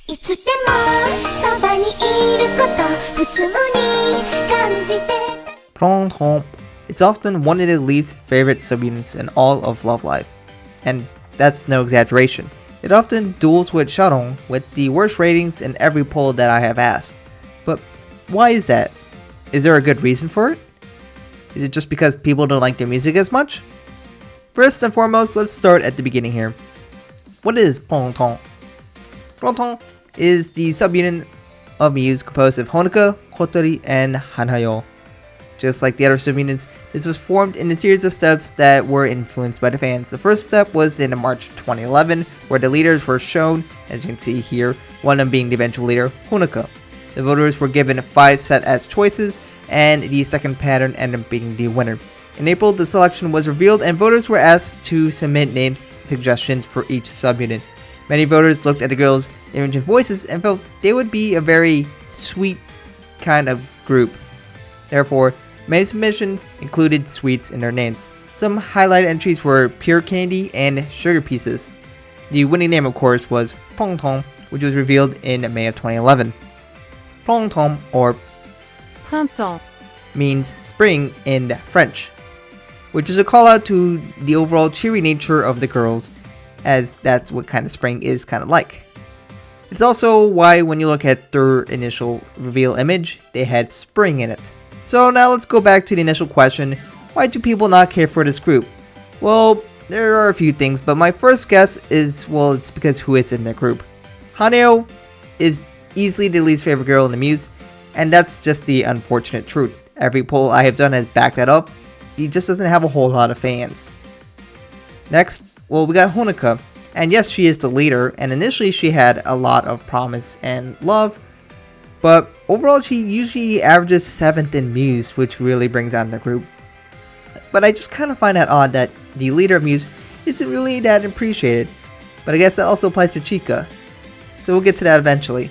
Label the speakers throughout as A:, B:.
A: いつでもそばにいること普通に感じて
B: Printemps. It's often one of the least favorite subunits in all of Love Live. And that's no exaggeration. It often duels with shone with the worst ratings in every poll that I have asked. But why is that? Is there a good reason for it? Is it just because people don't like their music as much? First and foremost, let's start at the beginning here. What is Printemps? Printemps is the subunit of Muse composed of Honoka, Kotori, and Hanhayo. Just like the other subunits, this was formed in a series of steps that were influenced by the fans. The first step was in March 2011, where the leaders were shown, as you can see here, one of them being the eventual leader, Honoka. The voters were given 5 set as choices, and the second pattern ended up being the winner. In April, the selection was revealed, and voters were asked to submit name suggestions for each subunit. Many voters looked at the girls' image and voices and felt they would be a very sweet kind of group. Therefore, many submissions included sweets in their names. Some highlighted entries were Pure Candy and Sugar Pieces. The winning name, of course, was Printemps, which was revealed in May of 2011. Printemps, or
C: Printemps,
B: means spring in French, which is a call out to the overall cheery nature of the girls, as that's what kind of spring is kind of like. It's also why when you look at their initial reveal image, they had spring in it. So now let's go back to the initial question, why do people not care for this group? Well, there are a few things, but my first guess is, well, it's because who is in the group. Hanhayo is easily the least favorite girl in the Muse, and that's just the unfortunate truth. Every poll I have done has backed that up. He just doesn't have a whole lot of fans. Next, well, we got Honoka, and yes, she is the leader, and initially she had a lot of promise and love, but overall she usually averages 7th in Muse, which really brings down the group. But I just kind of find that odd that the leader of Muse isn't really that appreciated, but I guess that also applies to Chika, so we'll get to that eventually.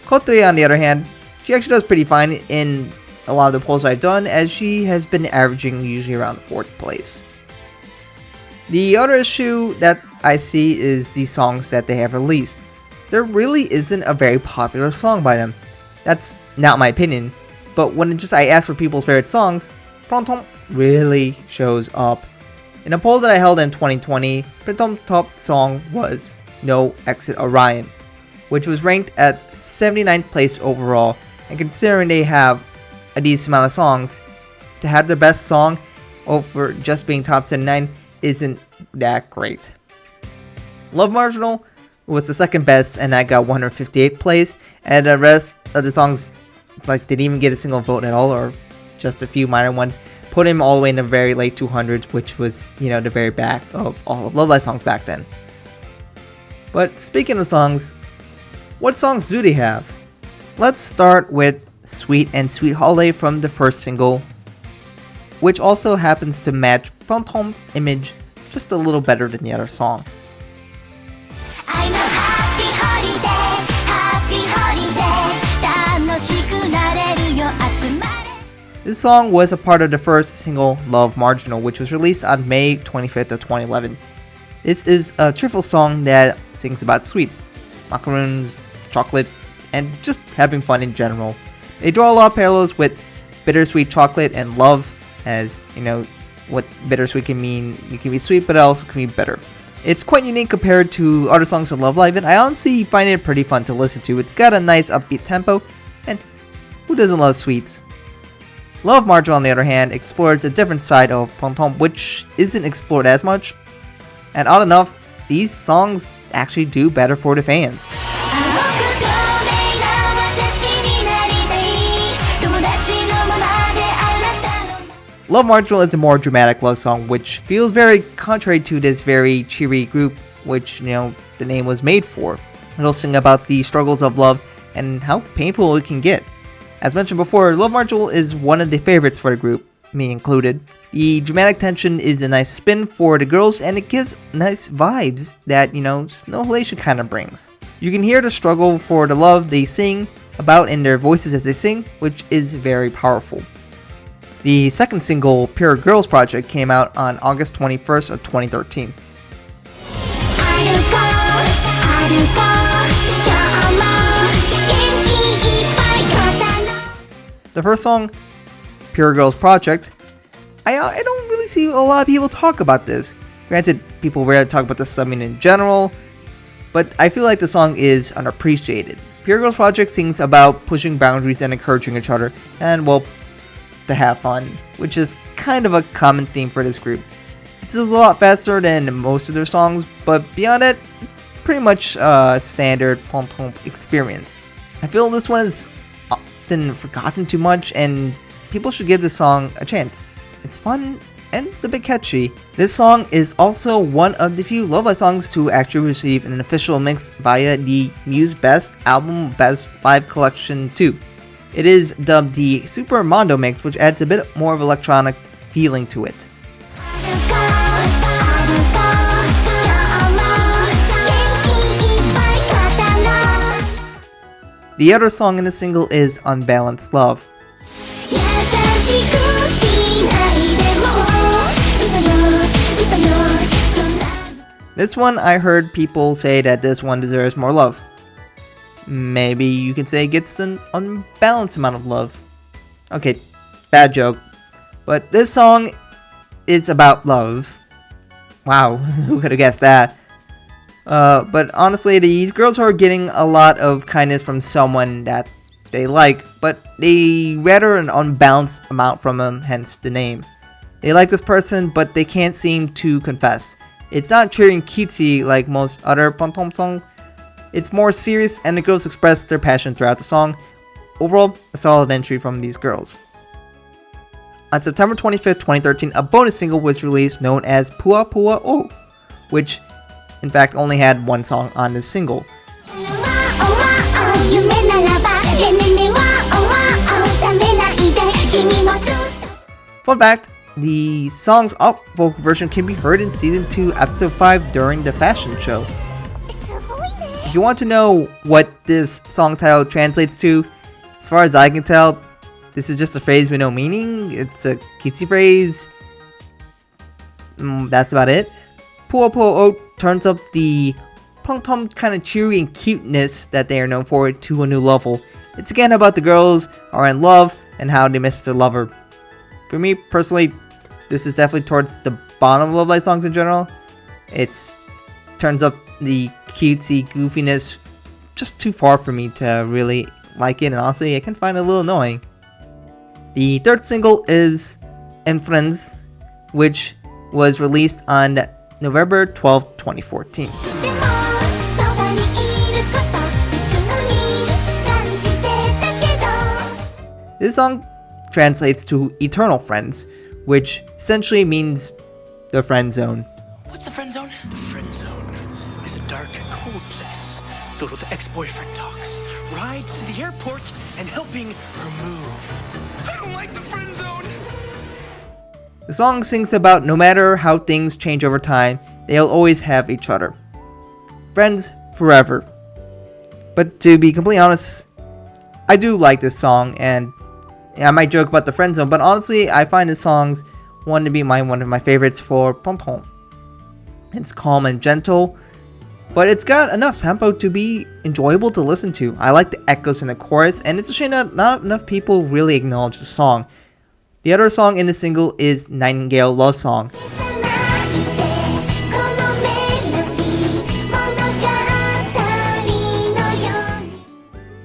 B: Kotori, on the other hand, she actually does pretty fine in a lot of the polls I've done, as she has been averaging usually around 4th place. The other issue that I see is the songs that they have released. There really isn't a very popular song by them. That's not my opinion, but when I ask for people's favorite songs, Printemps really shows up. In a poll that I held in 2020, Printemps' top song was No Exit Orion, which was ranked at 79th place overall, and considering they have a decent amount of songs, to have their best song over just being top 79 isn't that great. Love Marginal was the second best, and that got 158th place, and the rest of the songs didn't even get a single vote at all, or just a few minor ones. Put him all the way in the very late 200s, which was, the very back of all of Love Live songs back then. But speaking of songs, what songs do they have? Let's start with Sweet and Sweet Holiday from the first single, which also happens to match Printemps' image just a little better than the other song.
A: I know happy holiday 楽しくなれるよ集まれ
B: This song was a part of the first single Love Marginal, which was released on May 25th of 2011. This is a cheerful song that sings about sweets, macaroons, chocolate, and just having fun in general. They draw a lot of parallels with bittersweet chocolate and love, as what bittersweet can mean. It can be sweet, but it also can be bitter. It's quite unique compared to other songs on Love Live, and I honestly find it pretty fun to listen to. It's got a nice upbeat tempo, and who doesn't love sweets? Love Marjo, on the other hand, explores a different side of Printemps, which isn't explored as much. And odd enough, these songs actually do better for the fans. Love Marginal is a more dramatic love song, which feels very contrary to this very cheery group, which, the name was made for. It'll sing about the struggles of love and how painful it can get. As mentioned before, Love Marginal is one of the favorites for the group, me included. The dramatic tension is a nice spin for the girls, and it gives nice vibes that, Snow Halation kind of brings. You can hear the struggle for the love they sing about in their voices as they sing, which is very powerful. The second single, Pure Girls Project, came out on August 21st of 2013. The first song, Pure Girls Project, I don't really see a lot of people talk about this. Granted, people rarely talk about this in general, but I feel like the song is underappreciated. Pure Girls Project sings about pushing boundaries and encouraging each other, and well, to have fun, which is kind of a common theme for this group. It's a lot faster than most of their songs, but beyond it, it's pretty much a standard Printemps experience. I feel this one is often forgotten too much, and people should give this song a chance. It's fun and it's a bit catchy. This song is also one of the few Love Live songs to actually receive an official mix via the Muse Best Album Best Live Collection 2. It is dubbed the Super Mondo Mix, which adds a bit more of electronic feeling to it. The other song in the single is Unbalanced Love. This one, I heard people say that this one deserves more love. Maybe you can say it gets an unbalanced amount of love. Okay, bad joke. But this song is about love. Wow, who could have guessed that? But honestly, these girls are getting a lot of kindness from someone that they like, but they rather an unbalanced amount from them, hence the name. They like this person, but they can't seem to confess. It's not cheery and cutesy like most other Printemps songs. It's more serious, and the girls express their passion throughout the song. Overall, a solid entry from these girls. On September 25th, 2013, a bonus single was released known as Puwa Puwa-O, which in fact only had one song on this single. Fun fact, the song's vocal version can be heard in Season 2, Episode 5 during the fashion show. If you want to know what this song title translates to, as far as I can tell, this is just a phrase with no meaning. It's a cutesy phrase. That's about it. Puwa Puwa-O turns up the Printemps kind of cheery and cuteness that they are known for to a new level. It's again about the girls are in love and how they miss their lover. For me personally, this is definitely towards the bottom of Love Live songs in general. It turns up the cutesy goofiness just too far for me to really like it, and honestly I can find it a little annoying. The third single is Eien Friends, which was released on November 12, 2014. This song translates to Eternal Friends, which essentially means the friend zone.
C: What's the friend zone? The friend zone is a dark, cold place filled with ex-boyfriend talks, rides to the airport, and helping her move. I don't like the friend zone.
B: The song sings about no matter how things change over time, they'll always have each other. Friends forever. But to be completely honest, I do like this song, and I might joke about the friend zone, but honestly, I find this song's one of my favorites for Printemps. It's calm and gentle, but it's got enough tempo to be enjoyable to listen to. I like the echoes in the chorus, and it's a shame that not enough people really acknowledge the song. The other song in the single is Nightingale Love Song.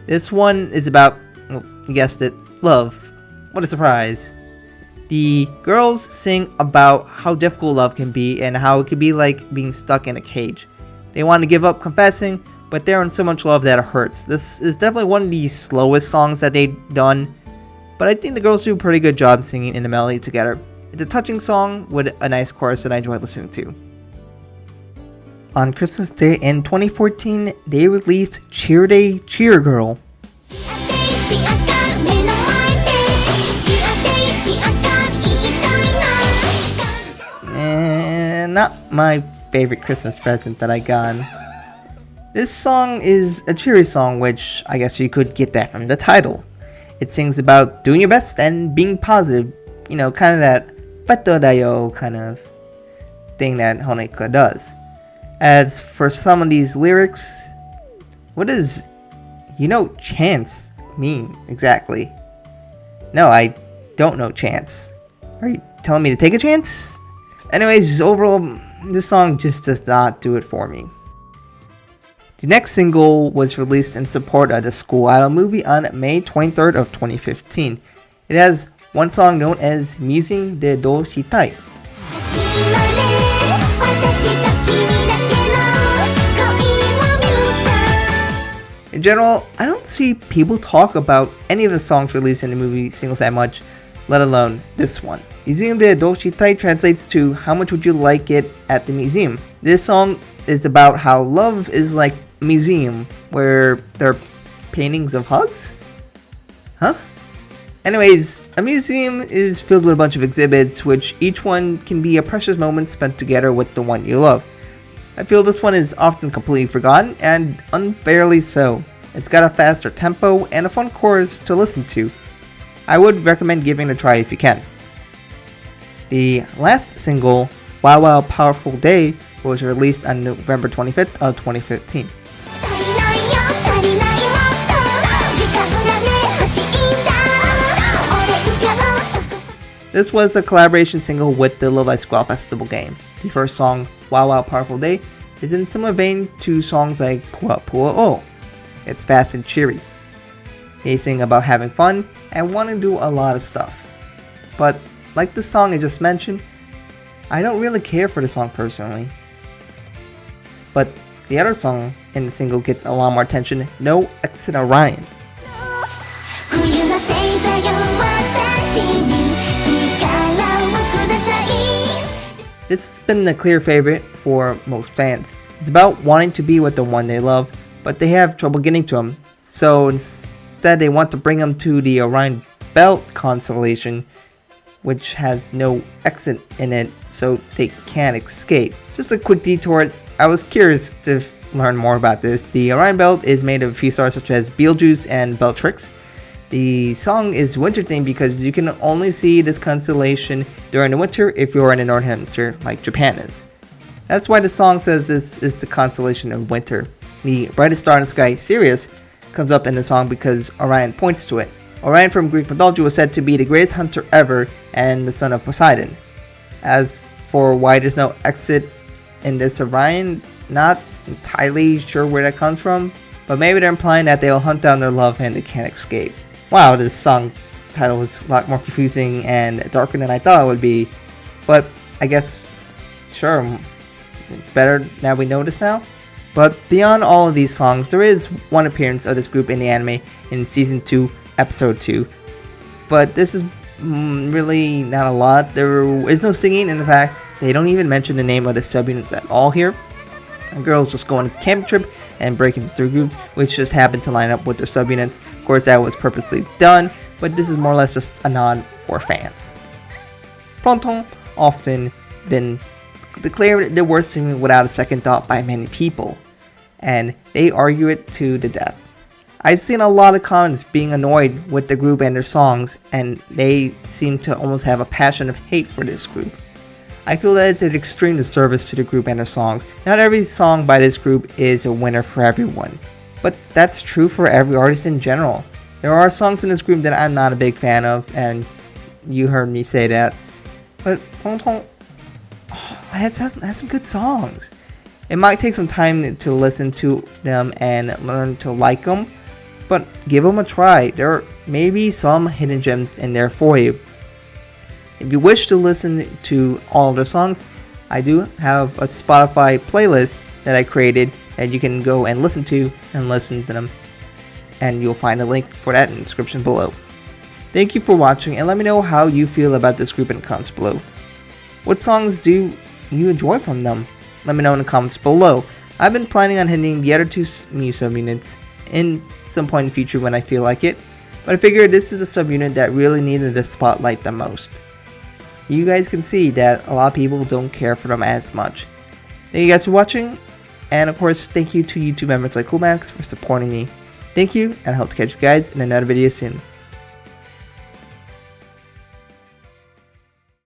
B: This one is about, well, you guessed it, love. What a surprise. The girls sing about how difficult love can be and how it can be like being stuck in a cage. They want to give up confessing, but they're in so much love that it hurts. This is definitely one of the slowest songs that they've done, but I think the girls do a pretty good job singing in the melody together. It's a touching song with a nice chorus that I enjoy listening to. On Christmas Day in 2014, they released CheerDay CheerGirl. Not my favorite Christmas present that I got. This song is a cheery song, which I guess you could get that from the title. It sings about doing your best and being positive, you know, kind of that Beto dayo kind of thing that Honeka does. As for some of these lyrics, what does chance mean exactly? No, I don't know Chance. Are you telling me to take a chance? Anyways, overall, this song just does not do it for me. The next single was released in support of the School Idol movie on May 23rd of 2015. It has one song known as Musing de Dou Shitai. In general, I don't see people talk about any of the songs released in the movie singles that much, let alone this one. Musing de Dou Shitai translates to how much would you like it at the museum. This song is about how love is like a museum where there are paintings of hugs? Huh? Anyways, a museum is filled with a bunch of exhibits, which each one can be a precious moment spent together with the one you love. I feel this one is often completely forgotten, and unfairly so. It's got a faster tempo and a fun chorus to listen to. I would recommend giving it a try if you can. The last single, WAO-WAO Powerful Day, was released on November 25th of 2015. This was a collaboration single with the Love Live Squall Festival game. The first song, WAO-WAO Powerful Day, is in similar vein to songs like Puwa Puwa-O. It's fast and cheery. They sing about having fun and wanting to do a lot of stuff. But like the song I just mentioned, I don't really care for the song personally. But the other song in the single gets a lot more attention, no Exit Orion. This has been a clear favorite for most fans. It's about wanting to be with the one they love, but they have trouble getting to him. So instead they want to bring him to the Orion Belt constellation, which has no exit in it, so they can't escape. Just a quick detour, I was curious to learn more about this. The Orion Belt is made of a few stars such as Betelgeuse and Bellatrix. The song is winter themed because you can only see this constellation during the winter if you're in the northern hemisphere like Japan is. That's why the song says this is the constellation of winter. The brightest star in the sky, Sirius, comes up in the song because Orion points to it. Orion from Greek mythology was said to be the greatest hunter ever and the son of Poseidon. As for why there's no exit in this Orion, not entirely sure where that comes from, but maybe they're implying that they'll hunt down their love and they can't escape. Wow, this song title was a lot more confusing and darker than I thought it would be, but I guess, sure, it's better now we know this now. But beyond all of these songs, there is one appearance of this group in the anime in Season 2, Episode 2. But this is really not a lot. There is no singing, and in fact, they don't even mention the name of the subunits at all here. The girls just go on a camping trip and break into their groups, which just happened to line up with their subunits. Of course, that was purposely done, but this is more or less just a nod for fans. Printemps often been declared the worst singing without a second thought by many people, and they argue it to the death. I've seen a lot of comments being annoyed with the group and their songs, and they seem to almost have a passion of hate for this group. I feel that it's an extreme disservice to the group and their songs. Not every song by this group is a winner for everyone, but that's true for every artist in general. There are songs in this group that I'm not a big fan of, and you heard me say that, but Printemps has some good songs. It might take some time to listen to them and learn to like them, but give them a try. There may be some hidden gems in there for you. If you wish to listen to all of their songs, I do have a Spotify playlist that I created that you can go and listen to them, and you'll find a link for that in the description below. Thank you for watching, and let me know how you feel about this group in the comments below. What songs do you enjoy from them? Let me know in the comments below. I've been planning on hitting the other two new subunits in some point in the future when I feel like it, but I figured this is a subunit that really needed the spotlight the most. You guys can see that a lot of people don't care for them as much. Thank you guys for watching, and of course thank you to YouTube members like CoolMax for supporting me. Thank you, and I hope to catch you guys in another video soon.